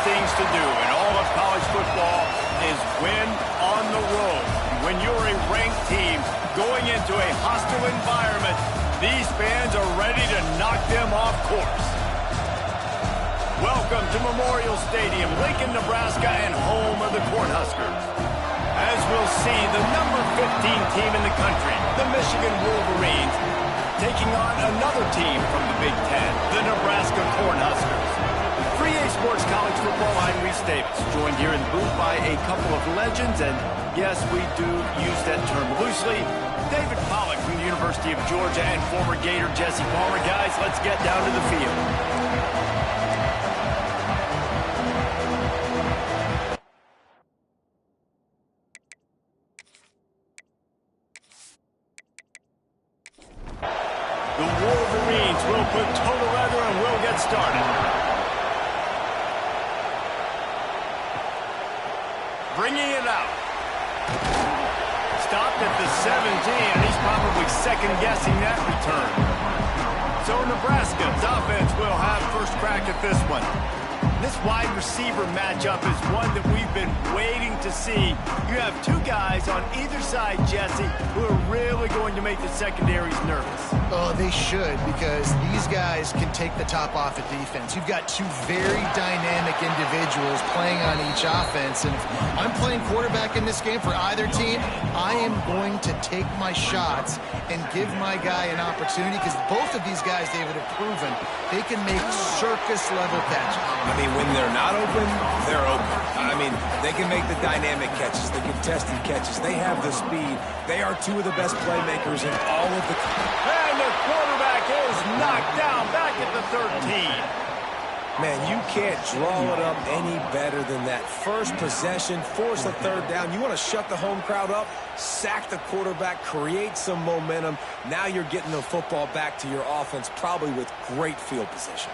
things to do in all of college football is win on the road. When you're a ranked team going into a hostile environment, these fans are ready to knock them off course. Welcome to Memorial Stadium, Lincoln, Nebraska, and home of the Cornhuskers. As we'll see, the number 15 team in the country, the Michigan Wolverines, taking on another team from the Big Ten, the Nebraska Cornhuskers. For EA Sports College Football, I'm Reese Davis, joined here in the booth by a couple of legends, and yes, we do use that term loosely. David Pollack from the University of Georgia and former Gator Jesse Palmer. Guys, let's get down to the field. The Wolverines will put total leather and we'll get started. Bringing it out. Stopped at the 17, and he's probably second-guessing that return. So Nebraska's offense will have first crack at this one. This wide receiver matchup is one that we've been waiting to see. You have two guys on either side, Jesse, who are really going to make the secondaries nervous. Oh, they should, because these guys can take the top off of defense. You've got two very dynamic individuals playing on each offense, and if I'm playing quarterback in this game for either team, I am going to take my shots and give my guy an opportunity, because both of these guys, David, have proven they can make circus-level catches. I mean, when they're not open, they're open. I mean, they can make the dynamic catches, the contested catches. They have the speed. They are two of the best playmakers in all of the... And the quarterback is knocked down back at the 13. Man, you can't draw it up any better than that. First possession, force a third down. You want to shut the home crowd up, sack the quarterback, create some momentum. Now you're getting the football back to your offense, probably with great field position.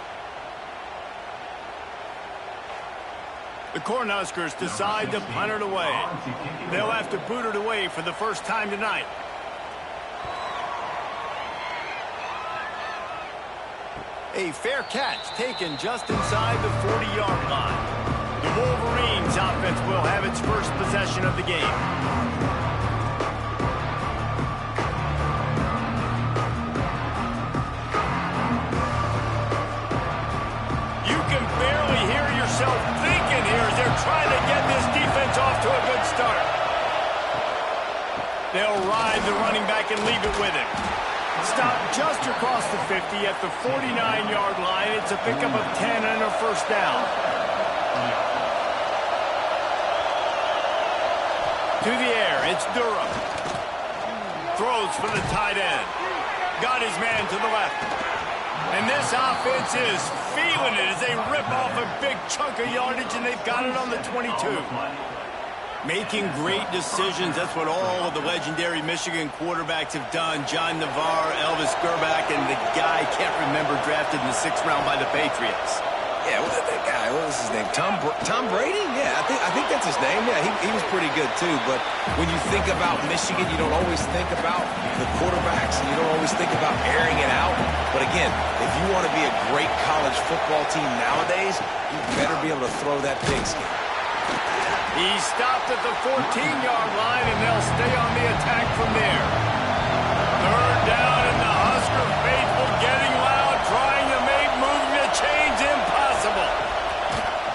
The Cornhuskers decide to punt it away. They'll have to boot it away for the first time tonight. A fair catch taken just inside the 40-yard line. The Wolverines offense will have its first possession of the game. You can barely hear yourself thinking here as they're trying to get this defense off to a good start. They'll ride the running back and leave it with him. Stopped just across the 50 at the 49-yard line. It's a pickup of 10 and a first down. To the air, it's Durham. Throws for the tight end. Got his man to the left. And this offense is feeling it as they rip off a big chunk of yardage, and they've got it on the 22. Making great decisions, that's what all of the legendary Michigan quarterbacks have done. John Navarre, Elvis Gerbach, and the guy I can't remember drafted in the 6th round by the Patriots. Yeah, that guy, what was his name? Tom Brady? Yeah, I think that's his name. Yeah, he was pretty good too. But when you think about Michigan, you don't always think about the quarterbacks, and you don't always think about airing it out. But again, if you want to be a great college football team nowadays, you better be able to throw that pigskin. He stopped at the 14-yard line, and they'll stay on the attack from there. Third down, and the Husker faithful getting loud, trying to make moving the chains impossible.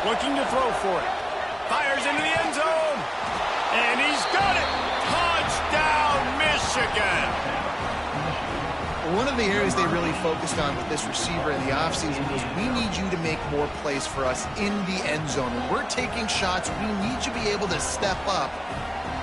Looking to throw for it. Fires into the end zone. And he's got it. Touchdown, Michigan. One of the areas they really focused on with this receiver in the offseason was, we need you to make more plays for us in the end zone. When we're taking shots, we need you to be able to step up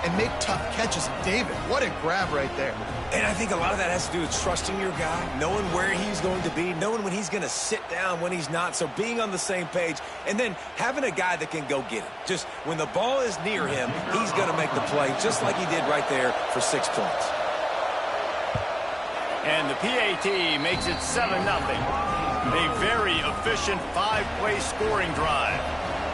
and make tough catches. David, what a grab right there. And I think a lot of that has to do with trusting your guy, knowing where he's going to be, knowing when he's going to sit down, when he's not. So being on the same page, and then having a guy that can go get it. Just when the ball is near him, he's going to make the play, just like he did right there for 6 points. And the PAT makes it 7-0. A very efficient 5-play scoring drive.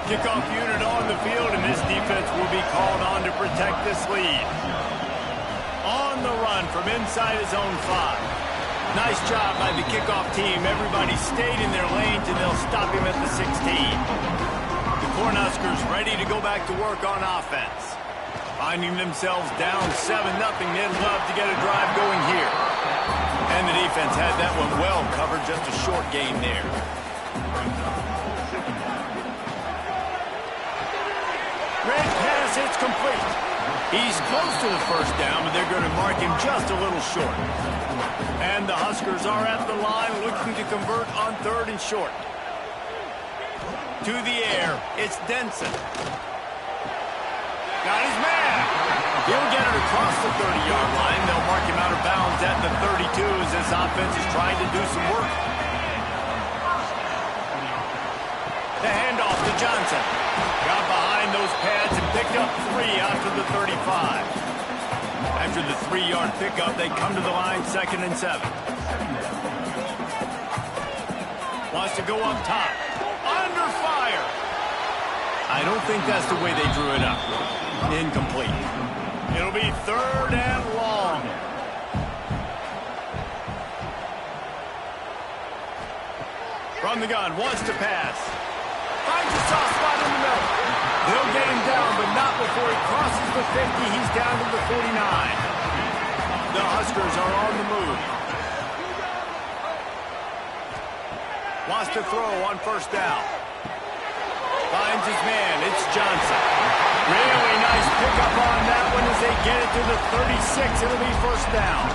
Kickoff unit on the field, and this defense will be called on to protect this lead. On the run from inside his own 5. Nice job by the kickoff team. Everybody stayed in their lanes, and they'll stop him at the 16. The Cornhuskers ready to go back to work on offense. Finding themselves down 7-0, they'd love to get a drive going here. And the defense had that one well covered, just a short game there. Great pass, it's complete. He's close to the first down, but they're going to mark him just a little short. And the Huskers are at the line looking to convert on 3rd and short. To the air, it's Denson. Got his man. He'll get it across the 30-yard line. They'll mark him out of bounds at the 32 as this offense is trying to do some work. The handoff to Johnson. Got behind those pads and picked up 3 after the 35. After the 3-yard pickup, they come to the line 2nd and 7. Wants to go up top. Under fire. I don't think that's the way they drew it up. Incomplete. It'll be 3rd and long. From the gun, wants to pass. Finds a soft spot in the middle. They'll get him down, but not before he crosses the 50. He's down to the 49. The Huskers are on the move. Wants to throw on 1st down. Finds his man. It's Johnson. Really nice pickup on that one as they get it to the 36. It'll be 1st down.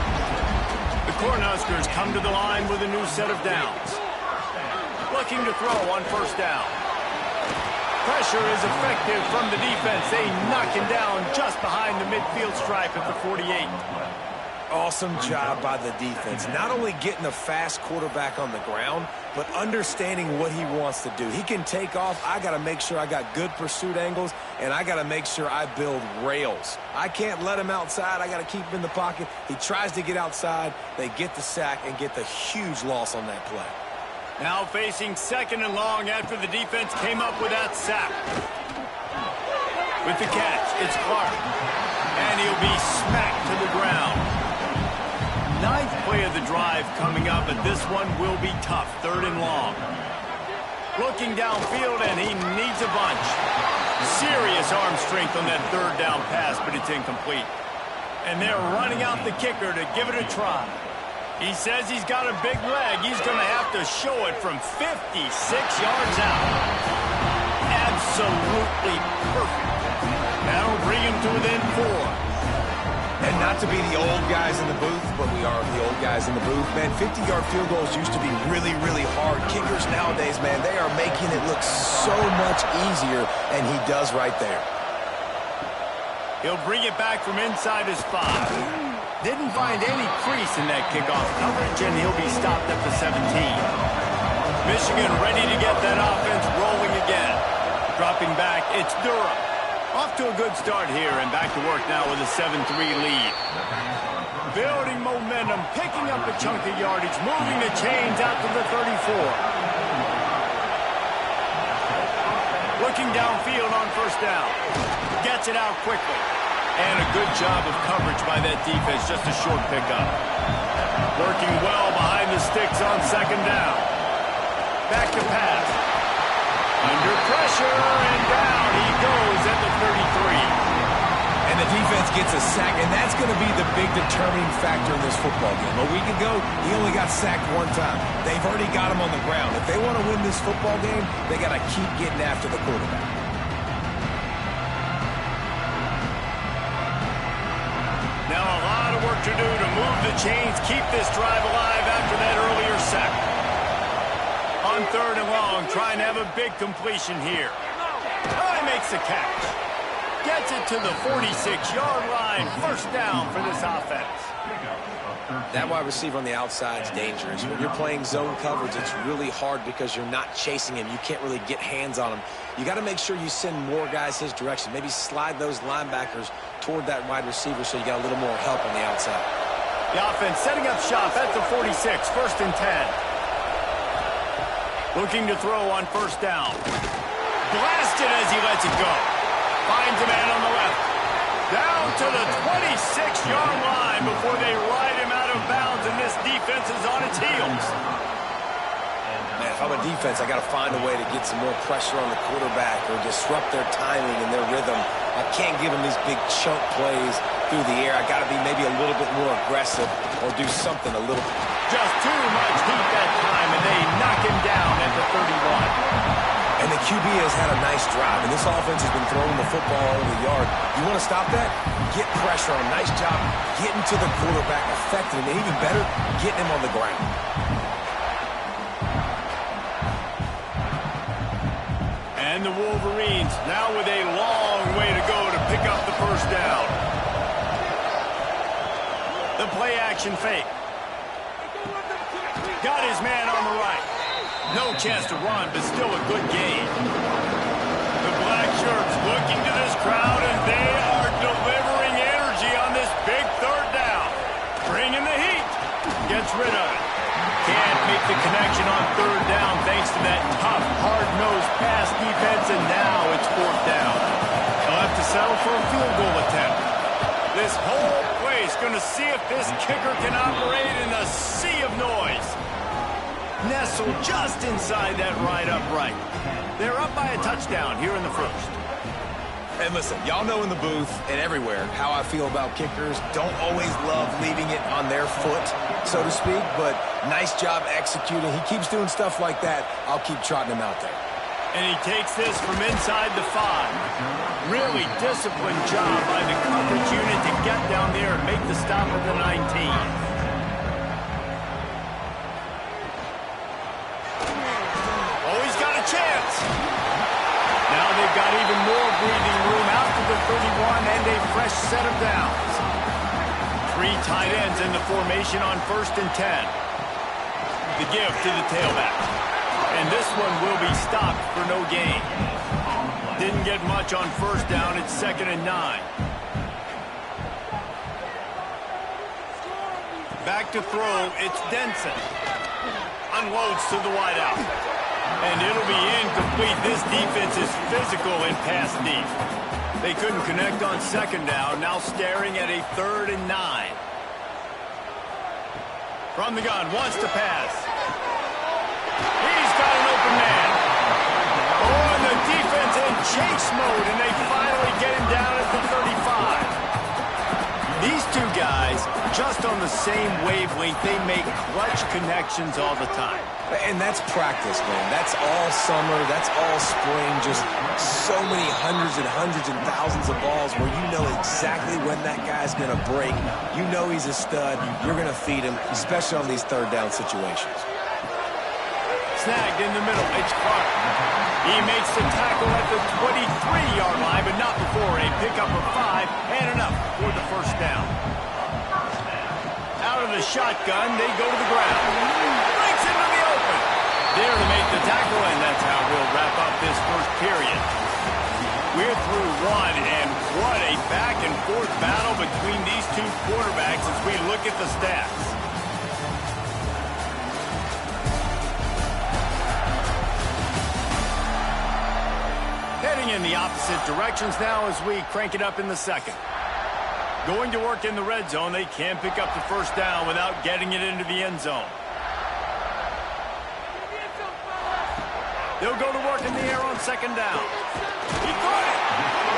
The Cornhuskers come to the line with a new set of downs. Looking to throw on 1st down. Pressure is effective from the defense. They knock him down just behind the midfield stripe at the 48. Awesome job by the defense. Not only getting a fast quarterback on the ground, but understanding what he wants to do. He can take off. I got to make sure I got good pursuit angles, and I got to make sure I build rails. I can't let him outside. I got to keep him in the pocket. He tries to get outside. They get the sack and get the huge loss on that play. Now facing 2nd and long after the defense came up with that sack. With the catch, it's Clark. And he'll be smacked to the ground. 9th play of the drive coming up, but this one will be tough. 3rd and long. Looking downfield, and he needs a bunch. Serious arm strength on that 3rd down pass, but it's incomplete. And they're running out the kicker to give it a try. He says he's got a big leg. He's going to have to show it from 56 yards out. Absolutely perfect. That'll bring him to within 4. And not to be the old guys in the booth, but we are the old guys in the booth. Man, 50-yard field goals used to be really, really hard. Kickers nowadays, man, they are making it look so much easier, and he does right there. He'll bring it back from inside his 5. Didn't find any crease in that kickoff coverage, and he'll be stopped at the 17. Michigan ready to get that offense rolling again. Dropping back, it's Durham. Off to a good start here, and back to work now with a 7-3 lead. Building momentum, picking up a chunk of yardage, moving the chains out to the 34. Looking downfield on 1st down. Gets it out quickly. And a good job of coverage by that defense, just a short pickup. Working well behind the sticks on 2nd down. Back to pass. Under pressure, and down he goes at the 33. And the defense gets a sack, and that's going to be the big determining factor in this football game. A week ago, he only got sacked 1 time. They've already got him on the ground. If they want to win this football game, they got to keep getting after the quarterback. Now a lot of work to do to move the chains, keep this drive alive after that earlier sack. On 3rd and long, trying to have a big completion here. He makes the catch. Gets it to the 46-yard line. 1st down for this offense. That wide receiver on the outside is dangerous. When you're playing zone coverage, it's really hard because you're not chasing him. You can't really get hands on him. You got to make sure you send more guys his direction. Maybe slide those linebackers toward that wide receiver so you got a little more help on the outside. The offense setting up shop at the 46, 1st and 10. Looking to throw on 1st down. Blasted as he lets it go. Finds a man on the left. Down to the 26-yard line before they ride him out of bounds, and this defense is on its heels. Man, if I'm a defense, I got to find a way to get some more pressure on the quarterback or disrupt their timing and their rhythm. I can't give them these big chunk plays through the air. I got to be maybe a little bit more aggressive or do something a little. Just too much heat that time, and they knock him down at the 31. And the QB has had a nice drive, and this offense has been throwing the football over the yard. You want to stop that? Get pressure on him. Nice job getting to the quarterback, affecting him, and even better, getting him on the ground. And the Wolverines now with a long way to go to pick up the first down. The play action fake. Got his man on the right. No chance to run, but still a good game. The black shirts looking to this crowd, and they are delivering energy on this big third down. Bringing the heat. Gets rid of it. Can't make the connection on third down thanks to that tough, hard-nosed pass defense, and now it's fourth down. They'll have to settle for a field goal attempt. This whole place going to see if this kicker can operate in a sea of noise. Nestled just inside that right upright. They're up by a touchdown here in the first. And listen, y'all know in the booth and everywhere how I feel about kickers. Don't always love leaving it on their foot, so to speak, but nice job executing. He keeps doing stuff like that. I'll keep trotting him out there. And he takes this from inside the 5. Really disciplined job by the coverage unit to get down there and make the stop at the 19. Chance. Now they've got even more breathing room out to the 31 and a fresh set of downs. 3 tight ends in the formation on 1st and 10. The give to the tailback. And this one will be stopped for no gain. Didn't get much on 1st down. It's 2nd and 9. Back to throw. It's Denson. Unloads to the wideout. And it'll be incomplete. This defense is physical and pass deep. They couldn't connect on 2nd down. Now staring at a 3rd and 9. From the gun, wants to pass. He's got an open man. Oh, and the defense in chase mode, and they finally get him down at the 35. These two guys, just on the same wavelength, they make clutch connections all the time. And that's practice, man. That's all summer. That's all spring. Just so many hundreds and thousands of balls where you know exactly when that guy's going to break. You know he's a stud. You're going to feed him, especially on these third down situations. Snagged in the middle. It's Clark. He makes the tackle at the 23-yard line, but not before a pickup of 5 and enough for the first down. Out of the shotgun, they go to the ground. Breaks into the open. There to make the tackle, and that's how we'll wrap up this first period. We're through one, and what a back-and-forth battle between these two quarterbacks as we look at the stats. Heading in the opposite directions now as we crank it up in the second. Going to work in the red zone. They can't pick up the first down without getting it into the end zone. They'll go to work in the air on 2nd down. He caught it.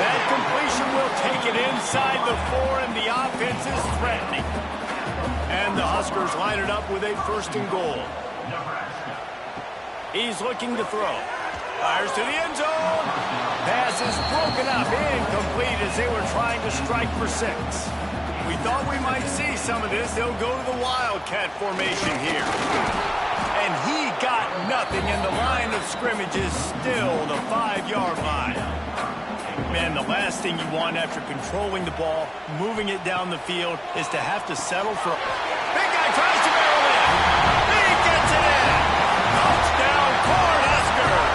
That completion will take it inside the 4, and the offense is threatening. And the Huskers line it up with a 1st and goal. He's looking to throw. Fires to the end zone. Pass is broken up, incomplete as they were trying to strike for 6. We thought we might see some of this. They'll go to the Wildcat formation here. And he got nothing, and the line of scrimmage is still the 5-yard line. Man, the last thing you want after controlling the ball, moving it down the field, is to have to settle for... Big guy tries to barrel in. He gets it in. Touchdown, Cornhuskers.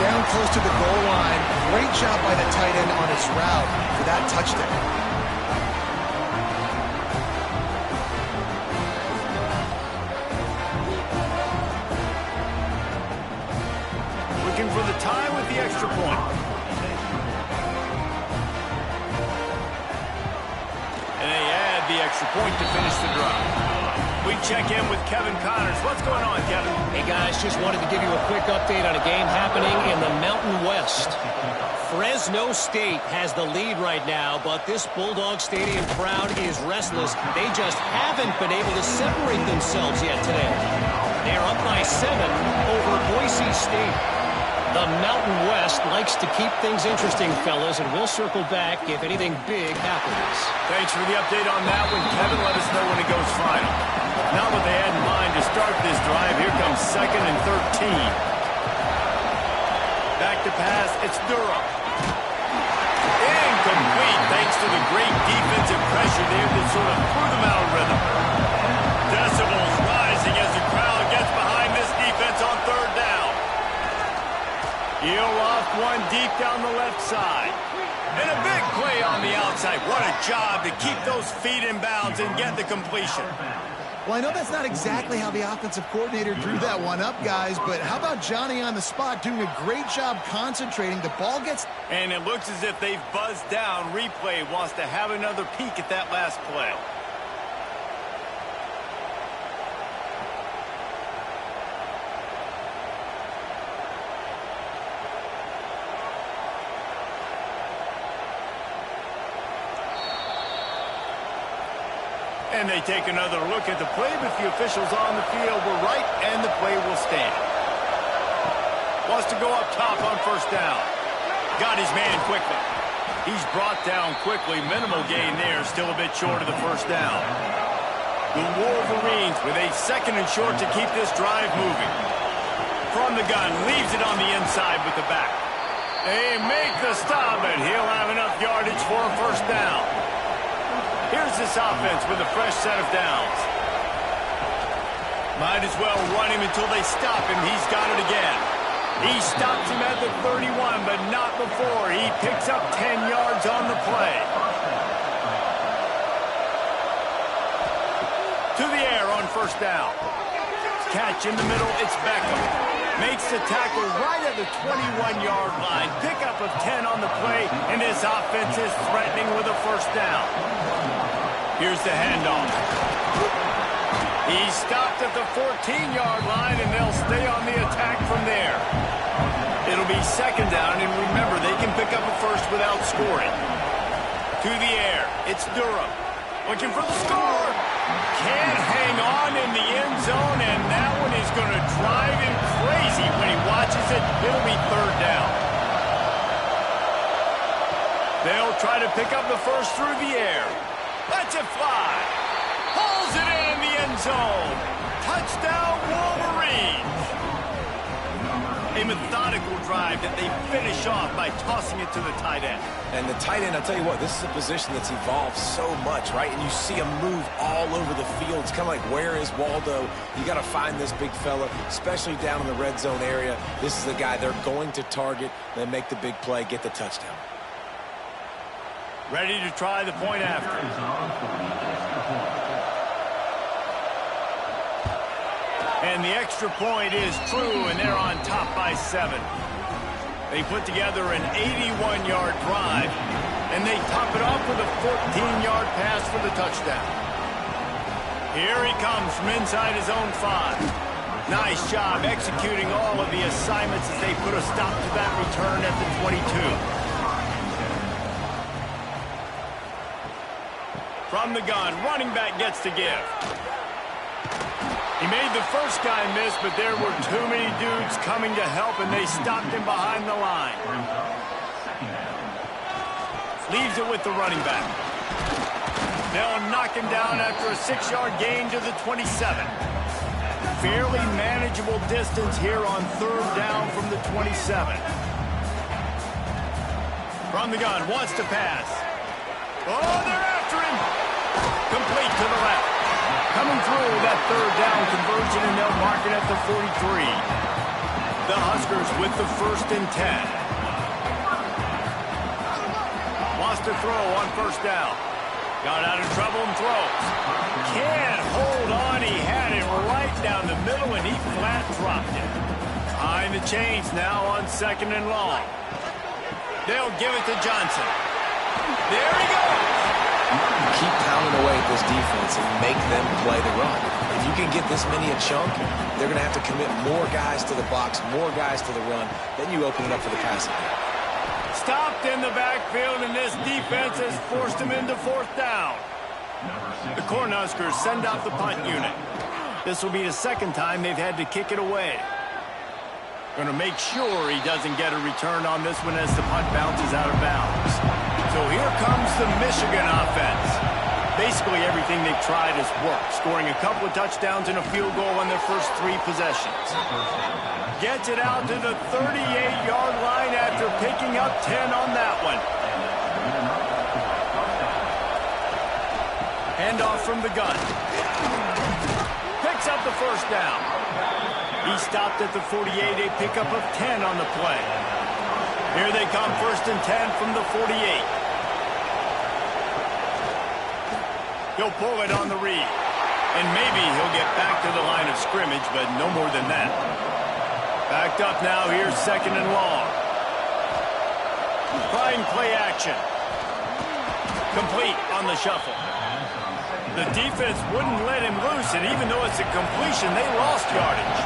Down close to the goal line. Great job by the tight end on his route for that touchdown. Looking for the tie with the extra point. And they add the extra point to finish the drive. We check in with Kevin Connors. What's going on, Kevin? Hey, guys, just wanted to give you a quick update on a game happening in the Mountain West. Fresno State has the lead right now, but this Bulldog Stadium crowd is restless. They just haven't been able to separate themselves yet today. They're up by 7 over Boise State. The Mountain West likes to keep things interesting, fellas, and we'll circle back if anything big happens. Thanks for the update on that one, Kevin. Let us know when it goes final. Now what they had in mind to start this drive. Here comes 2nd and 13. Back to pass. It's Durham. Incomplete thanks to the great defensive pressure there that sort of threw them out of rhythm. Decibels rising as the crowd gets behind this defense on 3rd down. He'll loft one deep down the left side. And a big play on the outside. What a job to keep those feet in bounds and get the completion. Well, I know that's not exactly how the offensive coordinator drew that one up, guys, but how about Johnny on the spot doing a great job concentrating? The ball gets... And it looks as if they've buzzed down. Replay wants to have another peek at that last play. And they take another look at the play, but the officials on the field were right, and the play will stand. Wants to go up top on 1st down. Got his man quickly. He's brought down quickly. Minimal gain there, still a bit short of the 1st down. The Wolverines with a 2nd and short to keep this drive moving. From the gun, leaves it on the inside with the back. They make the stop, and he'll have enough yardage for a 1st down. Here's this offense with a fresh set of downs. Might as well run him until they stop him. He's got it again. He stops him at the 31, but not before. He picks up 10 yards on the play. To the air on 1st down. Catch in the middle, it's Beckham. Makes the tackle right at the 21-yard line. Pickup of 10 on the play, and this offense is threatening with a 1st down. Here's the handoff. He's stopped at the 14-yard line, and they'll stay on the attack from there. It'll be 2nd down, and remember, they can pick up a 1st without scoring. To the air, it's Durham. Looking for the score. Can't hang on in the end zone, and that one is going to drive him crazy when he watches it. It'll be 3rd down. They'll try to pick up the 1st through the air. Lets it fly. Pulls it in the end zone. Touchdown, Wolverines. A methodical drive that they finish off by tossing it to the tight end. And the tight end, I'll tell you what, this is a position that's evolved so much, right? And you see him move all over the field. It's kind of like, where is Waldo? You got to find this big fella, especially down in the red zone area. This is the guy they're going to target. They make the big play, get the touchdown. Ready to try the point after. And the extra point is true, and they're on top by 7. They put together an 81-yard drive, and they top it off with a 14-yard pass for the touchdown. Here he comes from inside his own 5. Nice job executing all of the assignments as they put a stop to that return at the 22. From the gun, running back gets to give. He made the first guy miss, but there were too many dudes coming to help, and they stopped him behind the line. Leaves it with the running back. They'll knock him down after a 6-yard gain to the 27. Fairly manageable distance here on 3rd down from the 27. From the gun, wants to pass. Oh, they're after him. Complete to the left. Coming through that 3rd down conversion, and they'll mark it at the 43. The Huskers with the 1st and 10. Wants to throw on 1st down. Got out of trouble and throws. Can't hold on. He had it right down the middle, and he flat dropped it. Behind the chains now on 2nd and long. They'll give it to Johnson. There he goes. keep pounding away at this defense and make them play the run. If you can get this many a chunk, they're going to have to commit more guys to the box, more guys to the run. Then you open it up for the passing game. Stopped in the backfield, and this defense has forced him into fourth down. The Cornhuskers send out the punt unit. This will be the second time they've had to kick it away. Going to make sure he doesn't get a return on this one as the punt bounces out of bounds. So here comes the Michigan offense. Basically everything they've tried has worked, scoring a couple of touchdowns and a field goal on their first 3 possessions. Gets it out to the 38-yard line after picking up 10 on that one. Handoff from the gun. Picks up the first down. He stopped at the 48, a pickup of 10 on the play. Here they come, 1st and 10 from the 48. He'll pull it on the read. And maybe he'll get back to the line of scrimmage, but no more than that. Backed up now, here's 2nd and long. Trying play action. Complete on the shuffle. The defense wouldn't let him loose, and even though it's a completion, they lost yardage.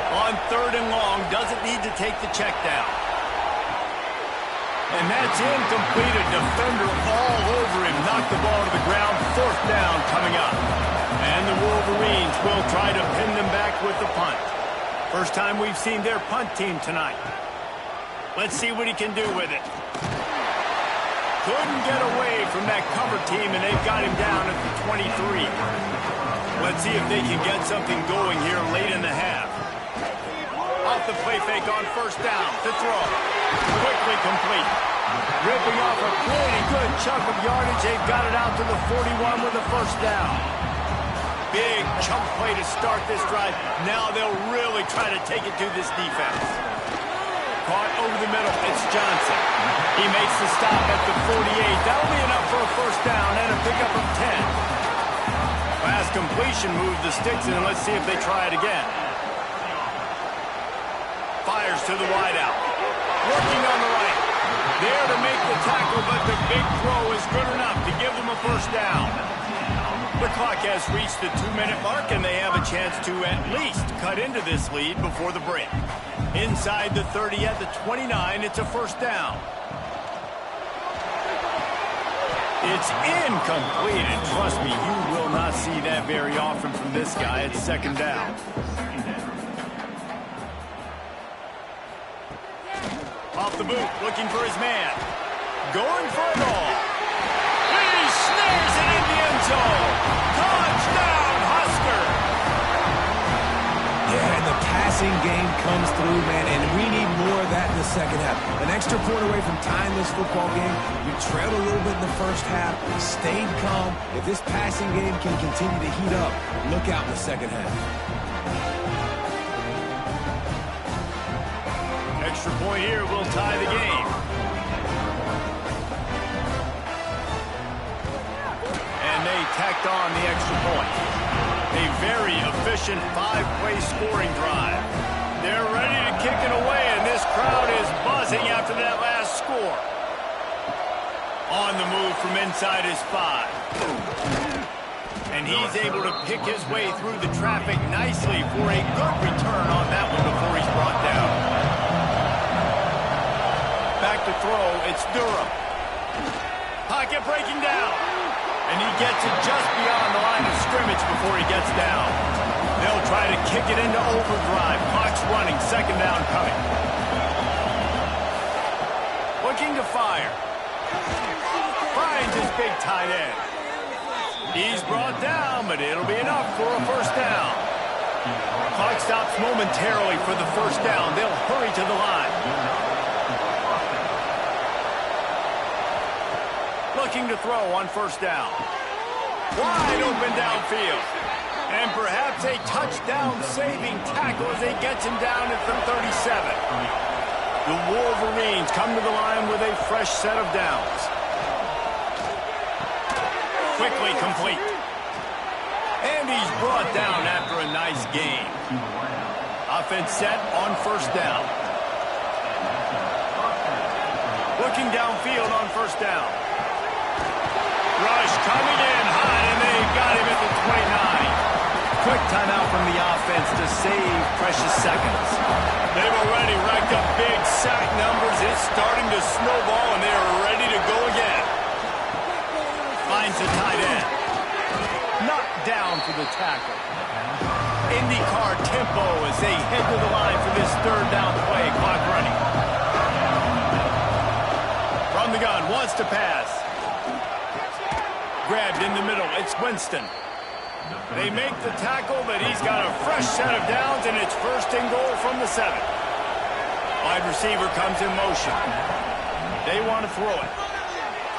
On 3rd and long, doesn't need to take the check down. And that's incomplete. A defender all over him. Knocked the ball to the ground. 4th down coming up. And the Wolverines will try to pin them back with the punt. First time we've seen their punt team tonight. Let's see what he can do with it. Couldn't get away from that cover team, and they've got him down at the 23. Let's see if they can get something going here late in the half. Off the play fake on 1st down to throw. Quickly complete. Ripping off a pretty good chunk of yardage. They've got it out to the 41 with a 1st down. Big chunk play to start this drive. Now they'll really try to take it to this defense. Caught over the middle. It's Johnson. He makes the stop at the 48. That'll be enough for a 1st down and a pickup of 10. Fast completion moved the sticks in, and let's see if they try it again. Fires to the wideout. Working on the right. There to make the tackle, but the big throw is good enough to give them a 1st down. The clock has reached the 2-minute mark, and they have a chance to at least cut into this lead before the break. Inside the 30 at the 29, it's a 1st down. It's incomplete, and trust me, you will not see that very often from this guy. It's 2nd down. Off the boot, looking for his man. Going for it all. He snares it in the end zone. Touchdown, Husker! Yeah, and the passing game comes through, man, and we need more of that in the second half. An extra point away from tying this football game. You trailed a little bit in the first half, stayed calm. If this passing game can continue to heat up, look out in the second half. Extra point here will tie the game. And they tacked on the extra point. A very efficient 5-play scoring drive. They're ready to kick it away, and this crowd is buzzing after that last score. On the move from inside his 5. And he's able to pick his way through the traffic nicely for a good return on that one before he's brought down. Back to throw, it's Durham. Pocket breaking down. And he gets it just beyond the line of scrimmage before he gets down. They'll try to kick it into overdrive. Clock's running, 2nd down coming. Looking to fire. Finds his big tight end. He's brought down, but it'll be enough for a 1st down. Clock stops momentarily for the 1st down. They'll hurry to the line. Looking to throw on 1st down. Wide open downfield. And perhaps a touchdown-saving tackle as he gets him down at the 37. The Wolverines come to the line with a fresh set of downs. Quickly complete. And he's brought down after a nice gain. Offense set on 1st down. Looking downfield on 1st down. timeout from the offense to save precious seconds. They've already racked up big sack numbers. It's starting to snowball, and they are ready to go again. Finds the tight end. Knocked down for the tackle. IndyCar tempo as they head to the line for this third down play. Clock running. From the gun, wants to pass. Grabbed in the middle. It's Winston. They make the tackle, but he's got a fresh set of downs, and it's first and goal from the 7. Wide receiver comes in motion. They want to throw it.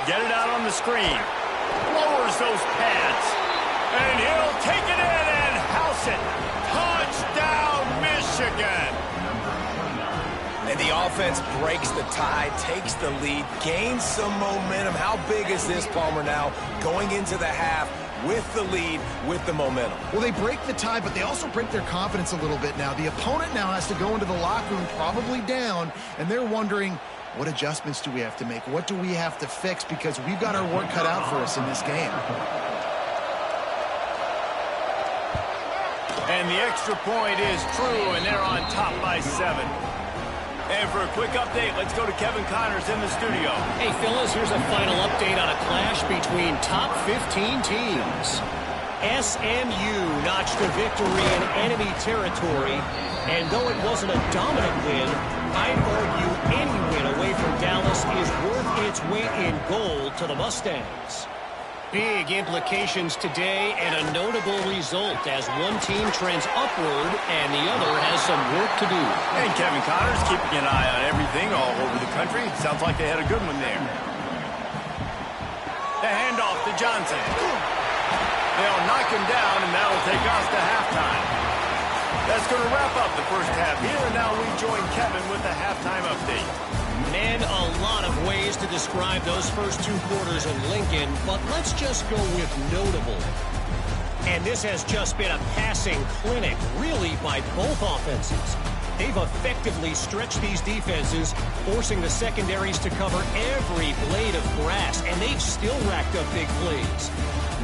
Get it out on the screen. Lowers those pads. And he'll take it in and house it. Touchdown, Michigan. And the offense breaks the tie, takes the lead, gains some momentum. How big is this, Palmer, now going into the half with the lead, with the momentum? Well, they break the tie, but they also break their confidence a little bit now. The opponent now has to go into the locker room probably down, and they're wondering, what adjustments do we have to make? What do we have to fix? Because we've got our work cut out for us in this game. And the extra point is true, and they're on top by 7. And for a quick update, let's go to Kevin Connors in the studio. Hey, fellas, here's a final update on a clash between top 15 teams. SMU notched a victory in enemy territory, and though it wasn't a dominant win, I'd argue any win away from Dallas is worth its weight in gold to the Mustangs. Big implications today and a notable result as one team trends upward and the other has some work to do. And Kevin Connors keeping an eye on everything all over the country. Sounds like they had a good one there. The handoff to Johnson. They'll knock him down, and that'll take us to halftime. That's going to wrap up the first half here, and now we join Kevin with the halftime update. Man, a lot of ways to describe those first 2 quarters in Lincoln, but let's just go with notable. And this has just been a passing clinic, really, by both offenses. They've effectively stretched these defenses, forcing the secondaries to cover every blade of grass, and they've still racked up big plays.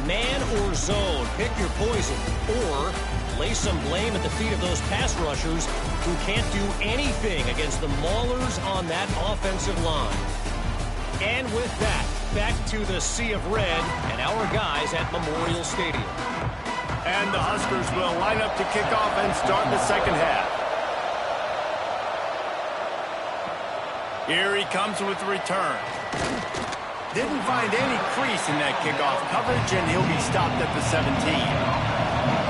Man or zone, pick your poison, or lay some blame at the feet of those pass rushers who can't do anything against the maulers on that offensive line. And with that, back to the Sea of Red and our guys at Memorial Stadium. And the Huskers will line up to kick off and start the second half. Here he comes with the return. Didn't find any crease in that kickoff coverage, and he'll be stopped at the 17.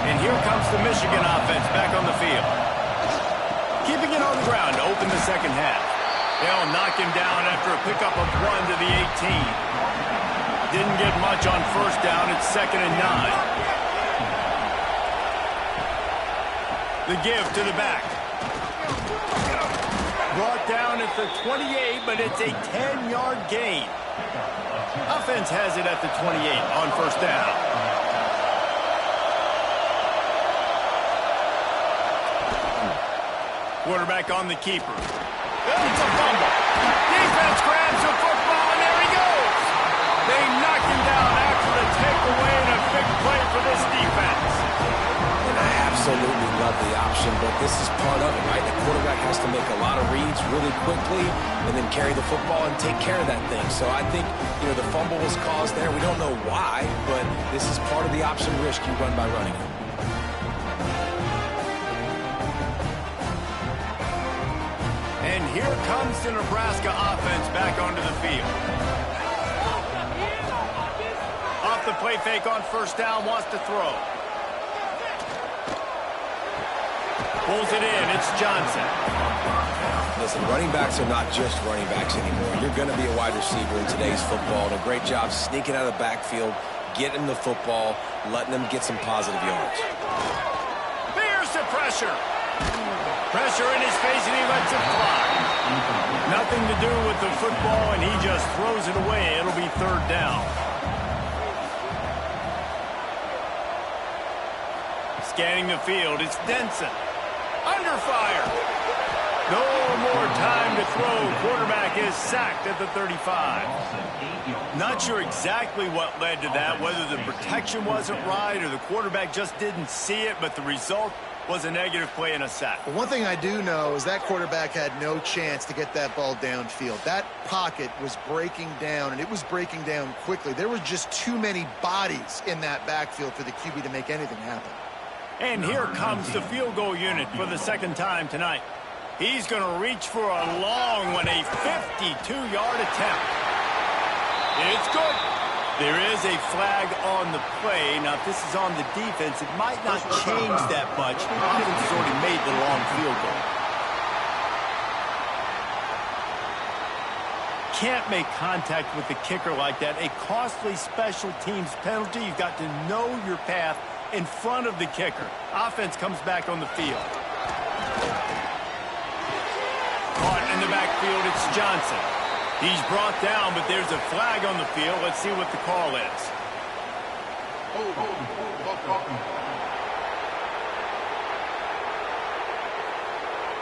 And here comes the Michigan offense back on the field. Keeping it on the ground to open the second half. They'll knock him down after a pickup of 1 to the 18. Didn't get much on first down. It's 2nd and 9. The give to the back. Brought down at the 28, but it's a 10-yard gain. Offense has it at the 28 on first down. Quarterback on the keeper. It's a fumble. Defense grabs the football, and there he goes. They knock him down after the takeaway, and a big play for this defense. And I absolutely love the option, but this is part of it, right? The quarterback has to make a lot of reads really quickly and then carry the football and take care of that thing. So I think, the fumble was caused there. We don't know why, but this is part of the option risk you run by running it. And here comes the Nebraska offense back onto the field. Off the play fake on first down, wants to throw. Pulls it in, it's Johnson. Listen, running backs are not just running backs anymore. You're going to be a wide receiver in today's football, and a great job sneaking out of the backfield, getting the football, letting them get some positive yards. Here's the pressure. Pressure in his face, and he lets it fly. Nothing to do with the football, and he just throws it away. It'll be 3rd down. Scanning the field, it's Denson. Under fire. No more time to throw. Quarterback is sacked at the 35. Not sure exactly what led to that, whether the protection wasn't right or the quarterback just didn't see it, but the result was a negative play and a sack. Well, one thing I do know is that quarterback had no chance to get that ball downfield. That pocket was breaking down, and it was breaking down quickly. There were just too many bodies in that backfield for the QB to make anything happen. And here comes the field goal unit for the second time tonight. He's going to reach for a long one, a 52-yard attempt. It's good. There is a flag on the play. Now, if this is on the defense, it might not change that much. The offense has already made the long field goal. Can't make contact with the kicker like that. A costly special teams penalty. You've got to know your path in front of the kicker. Offense comes back on the field. Caught in the backfield, it's Johnson. He's brought down, but there's a flag on the field. Let's see what the call is.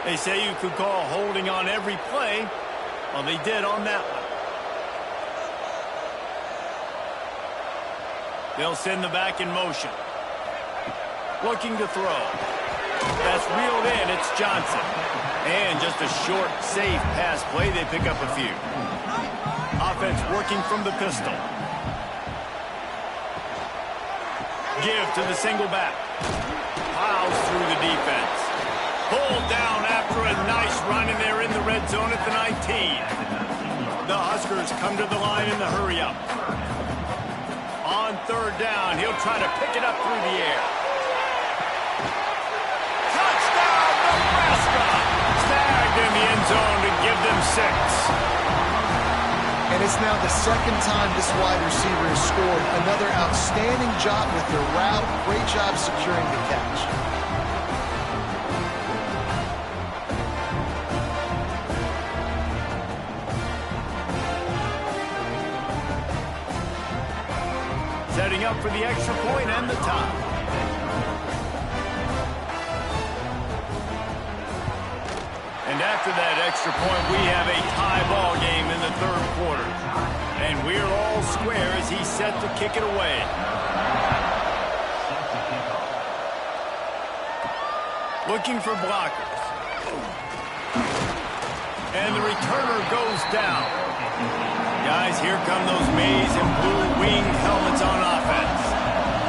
They say you could call holding on every play. Well, they did on that one. They'll send the back in motion. Looking to throw. That's reeled in. It's Johnson. And just a short, safe pass play. They pick up a few. Offense working from the pistol. Give to the single back. Plows through the defense. Pulled down after a nice run, and they're in the red zone at the 19. The Huskers come to the line in the hurry-up. On third down, he'll try to pick it up through the air. Touchdown, Nebraska! Snagged in the end zone to give them 6. And it's now the second time this wide receiver has scored. Another outstanding job with the route. Great job securing the catch. Setting up for the extra point and the tie. And after that extra point, we have a tie ball game in the third quarter. And we're all square as he's set to kick it away. Looking for blockers. And the returner goes down. Guys, here come those maize and blue winged helmets on offense.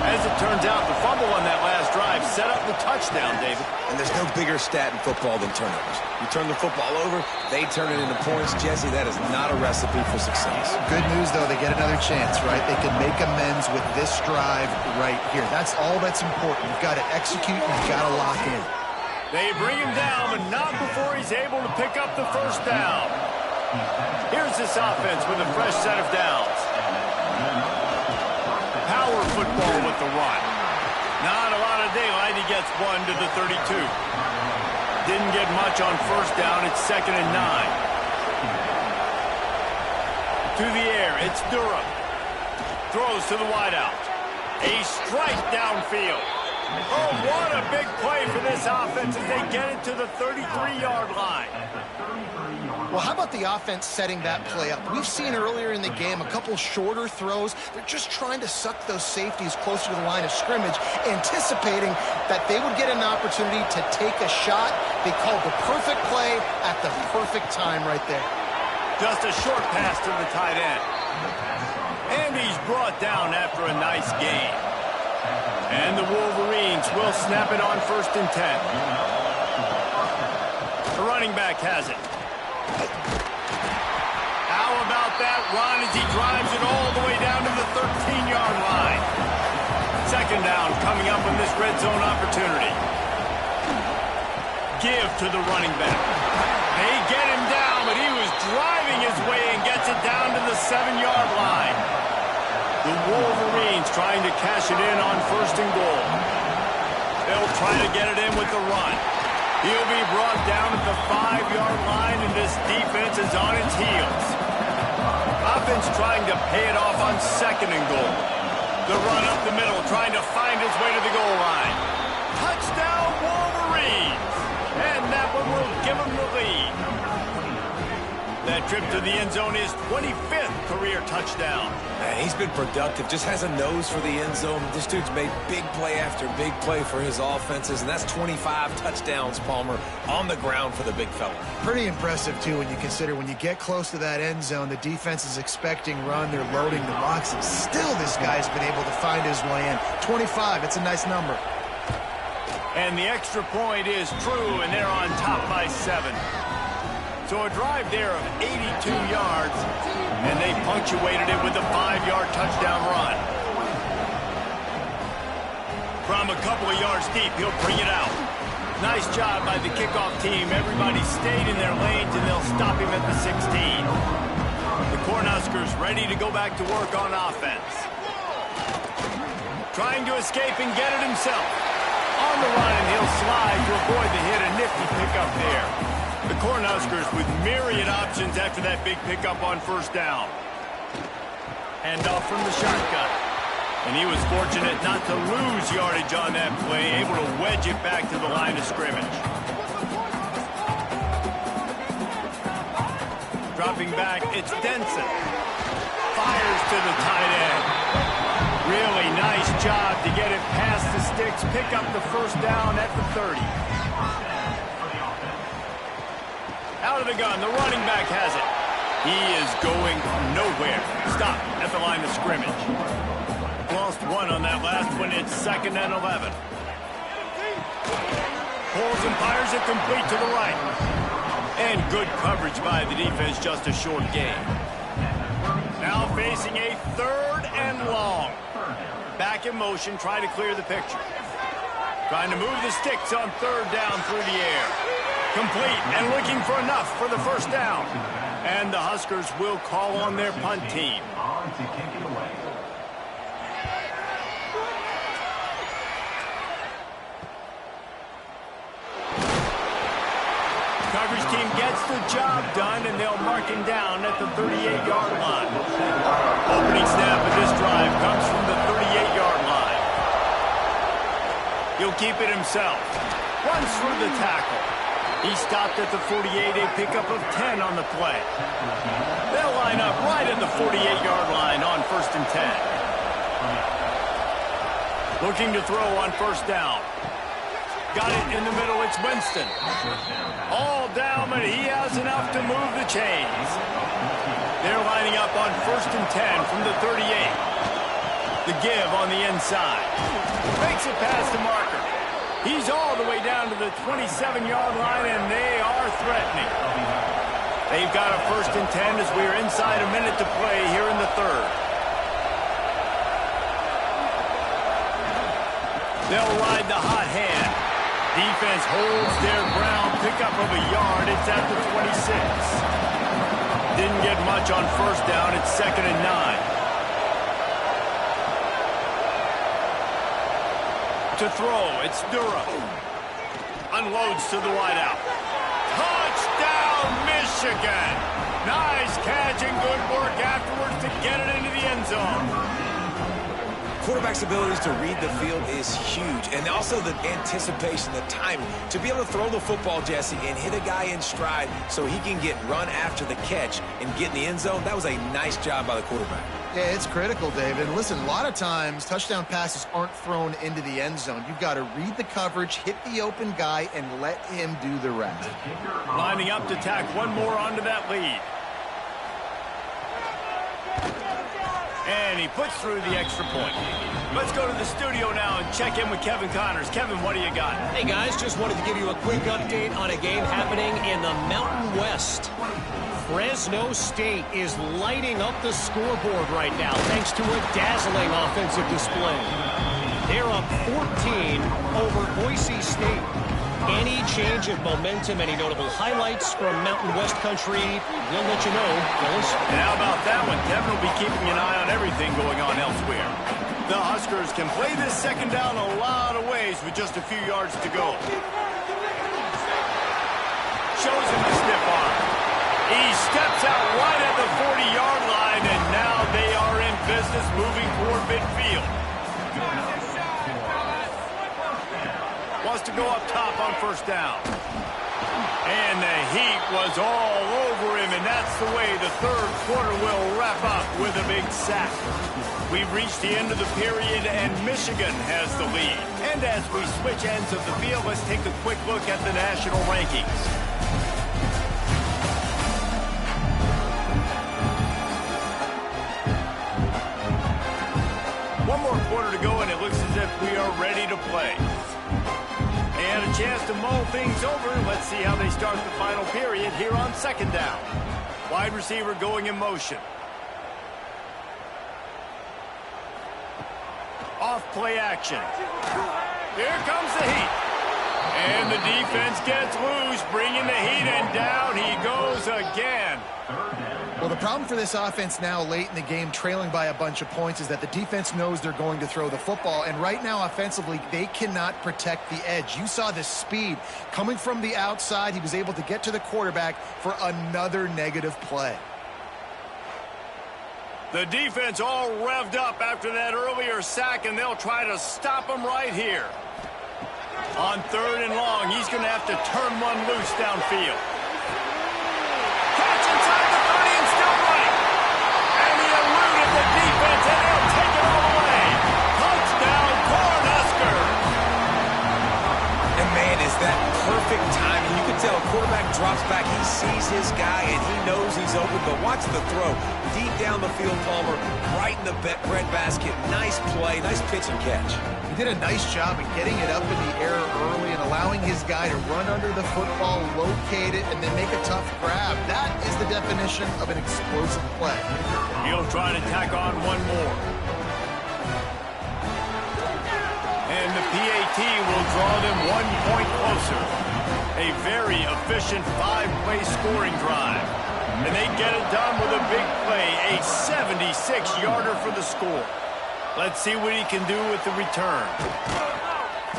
As it turns out, the fumble on that last drive set up the touchdown, David. And there's no bigger stat in football than turnovers. You turn the football over, they turn it into points. Jesse, that is not a recipe for success. Good news, though, they get another chance, right? They can make amends with this drive right here. That's all that's important. You've got to execute, you've got to lock in. They bring him down, but not before he's able to pick up the first down. Here's this offense with a fresh set of downs. Power football with the run. Not a lot of daylight. He gets one to the 32. Didn't get much on first down. It's 2nd and 9. To the air. It's Durham. Throws to the wideout. A strike downfield. Oh, what a big play for this offense as they get it to the 33-yard line. Well, how about the offense setting that play up? We've seen earlier in the game a couple shorter throws. They're just trying to suck those safeties closer to the line of scrimmage, anticipating that they would get an opportunity to take a shot. They called the perfect play at the perfect time right there. Just a short pass to the tight end. And he's brought down after a nice gain. And the Wolverines will snap it on 1st and 10. The running back has it. How about that run as he drives it all the way down to the 13-yard line? 2nd down coming up on this red zone opportunity. Give to the running back. They get him down, but he was driving his way and gets it down to the 7-yard line. The Wolverines trying to cash it in on 1st and goal. They'll try to get it in with the run. He'll be brought down at the 5-yard line, and this defense is on its heels. Offense trying to pay it off on 2nd and goal. The run up the middle, trying to find his way to the goal line. Touchdown, Wolverines! And that one will give them the lead. That trip to the end zone is 25th career touchdown. Man, he's been productive, just has a nose for the end zone. This dude's made big play after big play for his offenses, and that's 25 touchdowns, Palmer, on the ground for the big fella. Pretty impressive, too, when you consider when you get close to that end zone, the defense is expecting run, they're loading the box, and still this guy's been able to find his way in. 25, it's a nice number. And the extra point is true, and they're on top by 7. So a drive there of 82 yards, and they punctuated it with a 5-yard touchdown run. From a couple of yards deep, he'll bring it out. Nice job by the kickoff team. Everybody stayed in their lanes, and they'll stop him at the 16. The Cornhuskers ready to go back to work on offense. Trying to escape and get it himself. On the run, and he'll slide to avoid the hit. A nifty pickup there. The Cornhuskers with myriad options after that big pickup on first down. Hand off from the shotgun. And he was fortunate not to lose yardage on that play, able to wedge it back to the line of scrimmage. Dropping back, it's Denson. Fires to the tight end. Really nice job to get it past the sticks, pick up the first down at the 30. Out of the gun, the running back has it. He is going nowhere. Stop at the line of scrimmage. Lost one on that last one. It's 2nd and 11. Pulls and fires it complete to the right. And good coverage by the defense, just a short gain. Now facing a 3rd and long. Back in motion, try to clear the picture. Trying to move the sticks on 3rd down through the air. Complete and looking for enough for the first down. And the Huskers will call on their punt team. Coverage team gets the job done, and they'll mark him down at the 38-yard line. Opening snap of this drive comes from the 38-yard line. He'll keep it himself. Runs through the tackle. He stopped at the 48, a pickup of 10 on the play. They'll line up right at the 48-yard line on 1st and 10. Looking to throw on first down. Got it in the middle, it's Winston. All down, but he has enough to move the chains. They're lining up on 1st and 10 from the 38. The give on the inside. Makes it past the marker. He's all the way down to the 27-yard line, and they are threatening. They've got a 1st and 10 as we're inside a minute to play here in the 3rd. They'll ride the hot hand. Defense holds their ground, pickup of a yard. It's at the 26. Didn't get much on first down. It's 2nd and 9. To throw, it's Durham. Unloads to the wideout. Touchdown, Michigan! Nice catch and good work afterwards to get it into the end zone. Quarterback's abilities to read the field is huge, and also the anticipation, the timing. To be able to throw the football, Jesse, and hit a guy in stride so he can get run after the catch and get in the end zone, that was a nice job by the quarterback. Yeah, it's critical, David. Listen, a lot of times touchdown passes aren't thrown into the end zone. You've got to read the coverage, hit the open guy, and let him do the rest. Lining up to tack one more onto that lead. And he puts through the extra point. Let's go to the studio now and check in with Kevin Connors. Kevin, what do you got? Hey, guys, just wanted to give you a quick update on a game happening in the Mountain West. Fresno State is lighting up the scoreboard right now thanks to a dazzling offensive display. They're up 14 over Boise State. Any change of momentum, any notable highlights from Mountain West country, we'll let you know, fellas. And how about that one? Kevin will be keeping an eye on everything going on elsewhere. The Huskers can play this second down a lot of ways with just a few yards to go. Shows him the stiff arm. He steps out right at the 40-yard line, and now they are in business moving toward midfield. Wants to go up top on first down. And the heat was all over him, and that's the way the third quarter will wrap up with a big sack. We've reached the end of the period, and Michigan has the lead. And as we switch ends of the field, let's take a quick look at the national rankings. One more quarter to go, and it looks as if we are ready to play. And a chance to mull things over. Let's see how they start the final period here on second down. Wide receiver going in motion. Off play action. Here comes the heat. And the defense gets loose, bringing the heat, and down he goes again. Well, the problem for this offense now late in the game, trailing by a bunch of points, is that the defense knows they're going to throw the football. And right now, offensively, they cannot protect the edge. You saw the speed coming from the outside. He was able to get to the quarterback for another negative play. The defense all revved up after that earlier sack, and they'll try to stop him right here. On third and long, he's going to have to turn one loose downfield. Catch inside the 30 and still running. And he eluded the defense, and he'll take it all away. Touchdown, Cornhuskers. And man, is that perfect timing. You can tell a quarterback drops back, he sees his guy, and he knows he's open. But watch the throw. Deep down the field, Palmer, right in the breadbasket. Nice play, nice pitch and catch. He did a nice job of getting it up in the air early and allowing his guy to run under the football, locate it, and then make a tough grab. That is the definition of an explosive play. He'll try to tack on one more. And the PAT will draw them 1 point closer. A very efficient 5-play scoring drive. And they get it done with a big play, a 76-yarder for the score. Let's see what he can do with the return.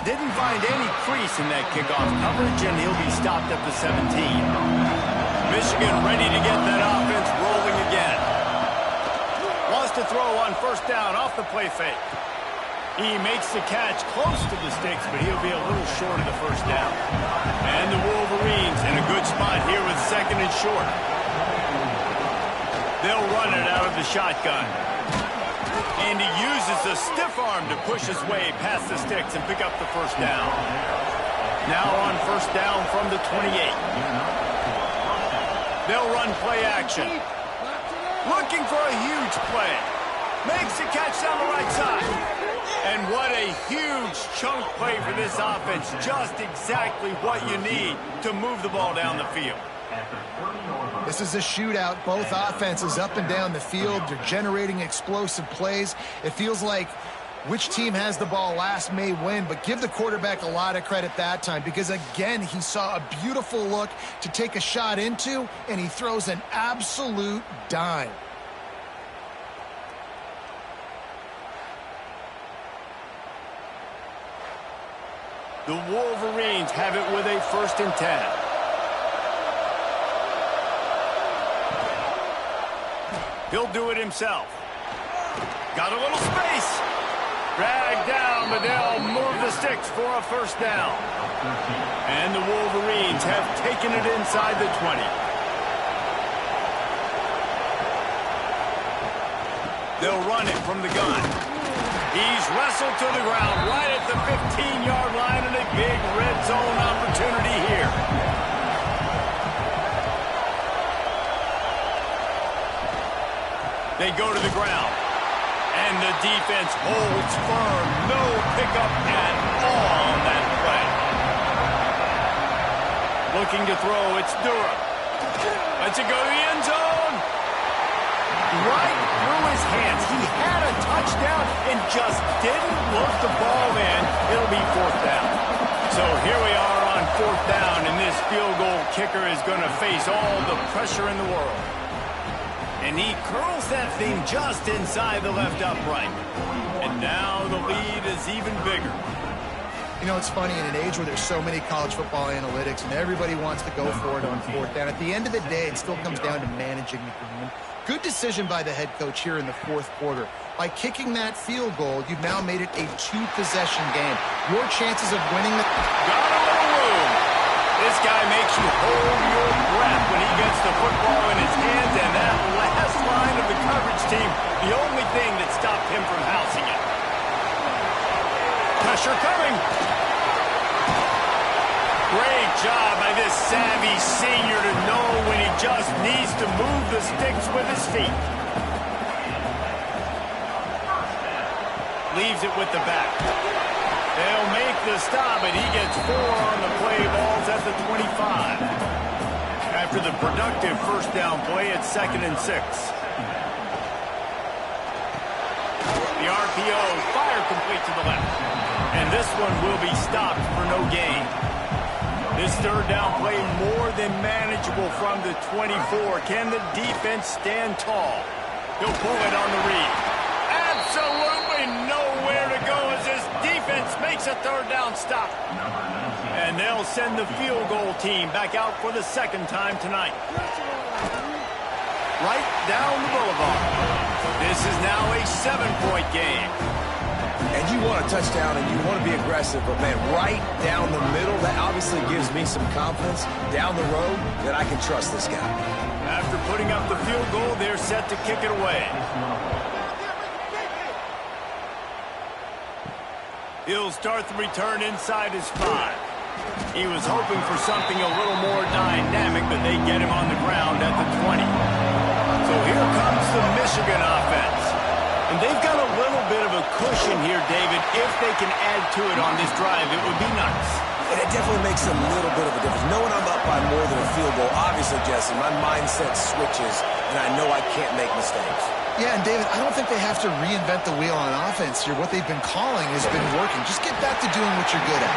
Didn't find any crease in that kickoff coverage, and he'll be stopped at the 17. Michigan ready to get that offense rolling again. Wants to throw on first down off the play fake. He makes the catch close to the sticks, but he'll be a little short of the first down. And the Wolverines in a good spot here with second and short. They'll run it out of the shotgun. And he uses a stiff arm to push his way past the sticks and pick up the first down. Now on first down from the 28. They'll run play action. Looking for a huge play. Makes the catch down the right side. And what a huge chunk play for this offense. Just exactly what you need to move the ball down the field. This is a shootout. Both offenses up and down the field. They're generating explosive plays. It feels like which team has the ball last may win, but give the quarterback a lot of credit that time because, again, he saw a beautiful look to take a shot into, and he throws an absolute dime. The Wolverines have it with a 1st and 10. He'll do it himself. Got a little space. Dragged down, but they'll move the sticks for a first down. And the Wolverines have taken it inside the 20. They'll run it from the gun. He's wrestled to the ground right at the 15-yard line, and a big red zone opportunity here. They go to the ground, and the defense holds firm. No pickup at all on that play. Looking to throw, it's Durham. Lets it go to the end zone. Right through his hands. He had a touchdown and just didn't look the ball in. It'll be 4th down. So here we are on 4th down, and this field goal kicker is going to face all the pressure in the world. And he curls that thing just inside the left upright. And now the lead is even bigger. You know, it's funny, in an age where there's so many college football analytics and everybody wants to go for it on 4th down, at the end of the day, it still comes down to managing the game. Good decision by the head coach here in the 4th quarter. By kicking that field goal, you've now made it a 2-possession game. Your chances of winning the... Got a little room. This guy makes you hold your breath when he gets the football in his hands, and that last line of the coverage team, the only thing that stopped him from housing it. Pressure coming. Great job by this savvy senior to know when he just needs to move the sticks with his feet. Leaves it with the back. They'll make the stop, and he gets 4 on the play. Ball's at the 25. After the productive first down play, it's 2nd and 6. The RPO, fire complete to the left. And this one will be stopped for no gain. This third down play more than manageable from the 24. Can the defense stand tall? He'll pull it on the read. Absolutely nowhere to go as this defense makes a third down stop. And they'll send the field goal team back out for the 2nd time tonight. Right down the boulevard. This is now a 7-point game. And you want a touchdown and you want to be aggressive, but, man, right down the middle, that obviously gives me some confidence down the road that I can trust this guy. After putting up the field goal, they're set to kick it away. He'll start the return inside his 5. He was hoping for something a little more dynamic, but they get him on the ground at the 20. So here comes the Michigan offense. And they've got a little bit of a cushion here, David. If they can add to it on this drive, it would be nice. And it definitely makes a little bit of a difference. Knowing I'm up by more than a field goal, obviously, Jesse, my mindset switches, and I know I can't make mistakes. Yeah, and David, I don't think they have to reinvent the wheel on offense here. What they've been calling has been working. Just get back to doing what you're good at.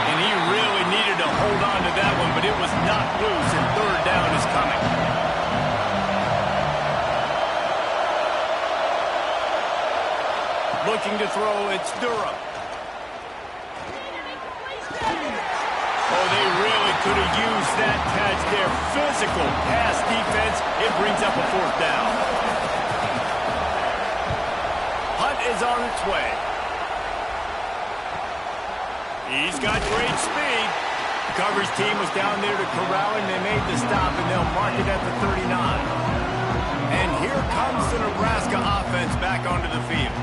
And he really needed to hold on to that one, but it was not loose, and third down is coming. Looking to throw, it's Durham. Oh, they really could have used that catch there. Physical pass defense. It brings up a 4th down. Hunt is on its way. He's got great speed. The coverage team was down there to corral him. They made the stop, and they'll mark it at the 39. And here comes the Nebraska offense back onto the field.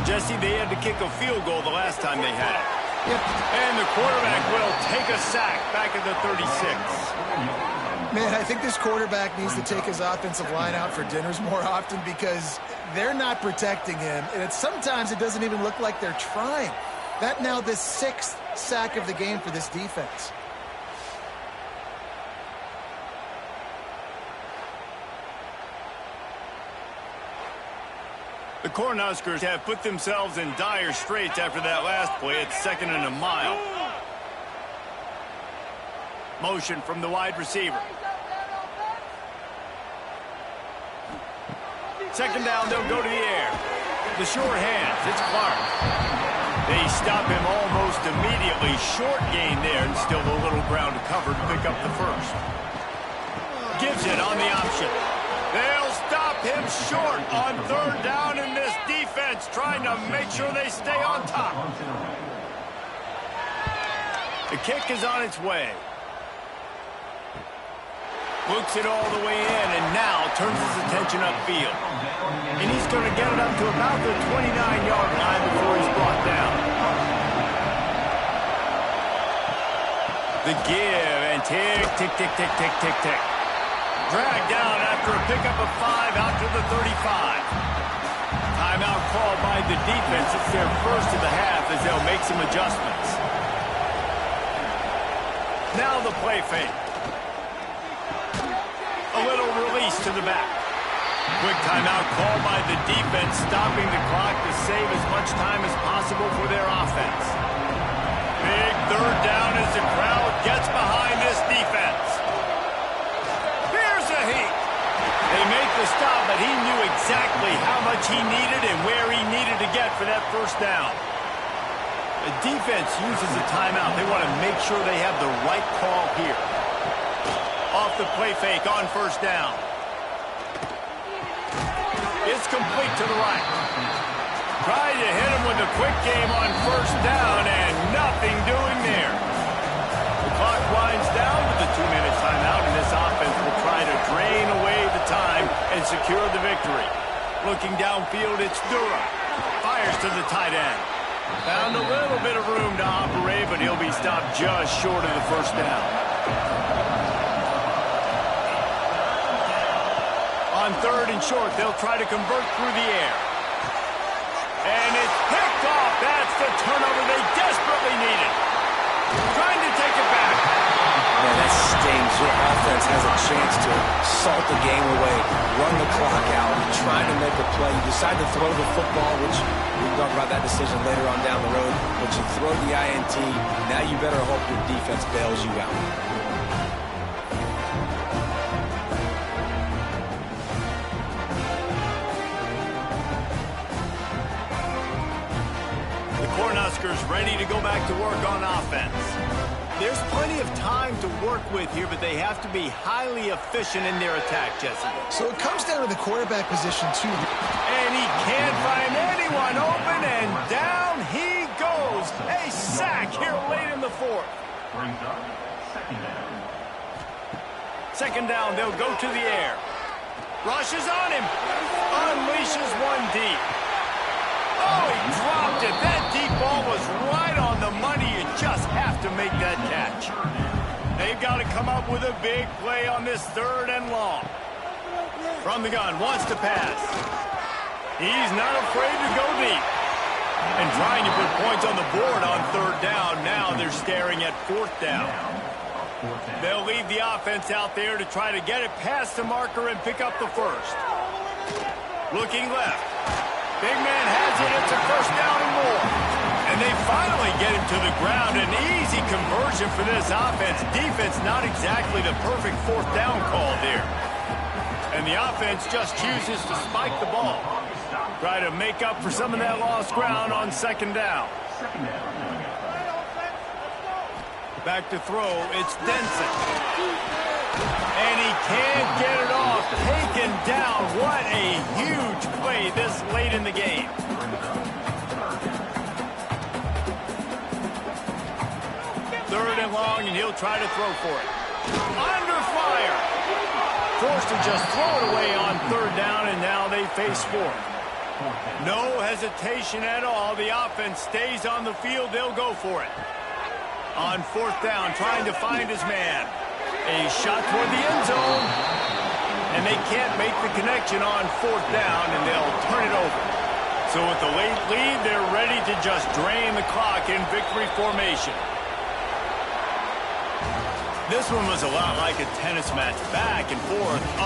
Jesse, they had to kick a field goal the last time they had it. Yep. And the quarterback will take a sack back at the 36. Man, I think this quarterback needs to take his offensive line out for dinners more often because they're not protecting him. And sometimes it doesn't even look like they're trying. That now the 6th sack of the game for this defense. The Cornhuskers have put themselves in dire straits after that last play. It's 2nd and a mile. Motion from the wide receiver. 2nd down, they'll go to the air. The short hands, it's Clark. They stop him almost immediately. Short gain there, and still a little ground to cover to pick up the first. Gives it on the option. They'll stop him short on 3rd down, in this defense trying to make sure they stay on top. The kick is on its way. Looks it all the way in, and now turns his attention upfield. And he's going to get it up to about the 29-yard line before he's brought down. The give, and tick, tick, tick, tick, tick, tick, tick. Dragged down after a pickup of 5 out to the 35. Timeout called by the defense. It's their first of the half as they'll make some adjustments. Now the play fake. A little release to the back. Quick timeout called by the defense, stopping the clock to save as much time as possible for their offense. Big 3rd down as the crowd gets behind this defense. Here's a heat. They make the stop, but he knew exactly how much he needed and where he needed to get for that 1st down. The defense uses a timeout. They want to make sure they have the right call here. Off the play fake on 1st down. It's complete to the right. Tried to hit him with a quick game on 1st down, and nothing doing there. The clock winds down. secured the victory. Looking downfield, it's Durham. Fires to the tight end. Found a little bit of room to operate, but he'll be stopped just short of the first down. On third and short, they'll try to convert through the air. And it's picked off. That's the turnover they desperately needed. Trying to take it back. Man, that stings. Your offense has a chance to salt the game away, run the clock out, trying to make a play. You decide to throw the football, which we can talk about that decision later on down the road, but you throw the INT. Now you better hope your defense bails you out. The Cornhuskers ready to go back to work on offense. There's plenty of time to work with here, but they have to be highly efficient in their attack, Jesse. So it comes down to the quarterback position, too. And he can't find anyone open, and down he goes. A sack here late in the fourth. Second down, they'll go to the air. Rushes on him. Unleashes one deep. Oh, he dropped it. That deep ball was right on the money. You just have to make that catch. They've got to come up with a big play on this third and long. From the gun, wants to pass. He's not afraid to go deep. And trying to put points on the board on third down. Now they're staring at fourth down. They'll leave the offense out there to try to get it past the marker and pick up the first. Looking left. Big man has it. It's a first down and more. And they finally get him to the ground. An easy conversion for this offense. Defense not exactly the perfect fourth down call there. And the offense just chooses to spike the ball. Try to make up for some of that lost ground on second down. Back to throw. It's Denson. And he can't get it off. Taken down. What a huge play this late in the game. Third and long, and he'll try to throw for it. Under fire. Forced to just throw it away on third down, and now they face fourth. No hesitation at all. The offense stays on the field. They'll go for it. On fourth down, trying to find his man. A shot toward the end zone. And they can't make the connection on fourth down, and they'll turn it over. So with the late lead, they're ready to just drain the clock in victory formation. This one was a lot like a tennis match, back and forth.